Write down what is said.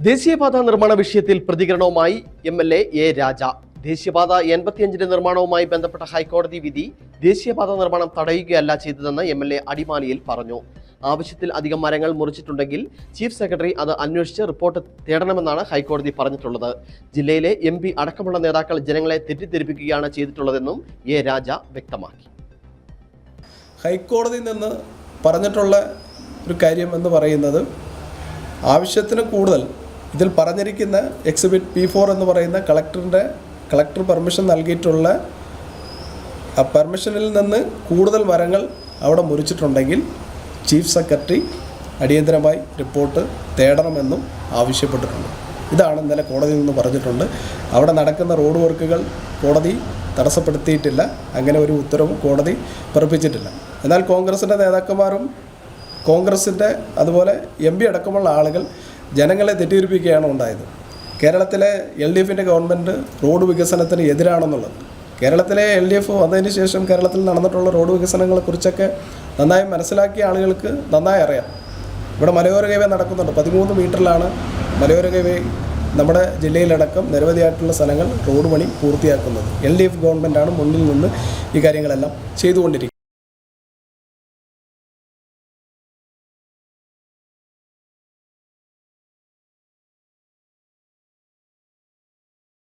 ദേശീയപാത നിർമ്മാണ വിഷയത്തിൽ പ്രതികരണവുമായി എംഎൽഎ എ രാജ. ദേശീയപാത 85 നിർമ്മാണവുമായി ബന്ധപ്പെട്ട ഹൈക്കോടതി വിധി ദേശീയപാത നിർമ്മാണം തടയുകയല്ല ചെയ്തതെന്ന് എംഎൽഎ അടിമാലിയിൽ പറഞ്ഞു. ആവശ്യത്തിൽ അധികം മരങ്ങൾ മുറിച്ചിട്ടുണ്ടെങ്കിൽ ചീഫ് സെക്രട്ടറി അത് അന്വേഷിച്ച് റിപ്പോർട്ട് തേടണമെന്നാണ് ഹൈക്കോടതി പറഞ്ഞിട്ടുള്ളത്. ജില്ലയിലെ MP അടക്കമുള്ള നേതാക്കൾ ജനങ്ങളെ തെറ്റിദ്ധരിപ്പിക്കുകയാണ് ചെയ്തിട്ടുള്ളതെന്നും എ രാജ വ്യക്തമാക്കി. ഹൈക്കോടതിയിൽ നിന്ന് പറഞ്ഞിട്ടുള്ള ഒരു കാര്യം എന്ന് പറയുന്നത്, ആവശ്യത്തിന് കൂടുതൽ ഇതിൽ പറഞ്ഞിരിക്കുന്ന എക്സിബിറ്റ് P4 എന്ന് പറയുന്ന കളക്ടർ പെർമിഷൻ നൽകിയിട്ടുള്ള പെർമിഷനിൽ നിന്ന് കൂടുതൽ മരങ്ങൾ അവിടെ മുറിച്ചിട്ടുണ്ടെങ്കിൽ ചീഫ് സെക്രട്ടറി അടിയന്തരമായി റിപ്പോർട്ട് തേടണമെന്നും ആവശ്യപ്പെട്ടിട്ടുണ്ട്. ഇതാണ് ഇന്നലെ കോടതിയിൽ നിന്ന് പറഞ്ഞിട്ടുണ്ട്. അവിടെ നടക്കുന്ന റോഡ് വർക്കുകൾ കോടതി തടസ്സപ്പെടുത്തിയിട്ടില്ല. അങ്ങനെ ഒരു ഉത്തരവും കോടതി പിറപ്പിച്ചിട്ടില്ല. എന്നാൽ കോൺഗ്രസിൻ്റെ നേതാക്കന്മാരും കോൺഗ്രസിൻ്റെ അതുപോലെ MP അടക്കമുള്ള ആളുകൾ ജനങ്ങളെ തെറ്റിദ്ധരിപ്പിക്കുകയാണ് ഉണ്ടായത്. കേരളത്തിലെ LDFൻ്റെ ഗവൺമെൻറ് റോഡ് വികസനത്തിന് എതിരാണെന്നുള്ളത്. കേരളത്തിലെ LDF വന്നതിന് ശേഷം കേരളത്തിൽ നടന്നിട്ടുള്ള റോഡ് വികസനങ്ങളെക്കുറിച്ചൊക്കെ നന്നായി മനസ്സിലാക്കിയ ആളുകൾക്ക് നന്നായി അറിയാം. ഇവിടെ മലയോര ഹൈവേ നടക്കുന്നുണ്ട്. 13 മീറ്ററിലാണ് മലയോര ഹൈവേ നമ്മുടെ ജില്ലയിലടക്കം നിരവധിയായിട്ടുള്ള സ്ഥലങ്ങൾ റോഡ് പണി പൂർത്തിയാക്കുന്നത്. LDF ഗവൺമെൻറ്റാണ് മുന്നിൽ നിന്ന് ഈ കാര്യങ്ങളെല്ലാം ചെയ്തുകൊണ്ടിരിക്കുന്നത്.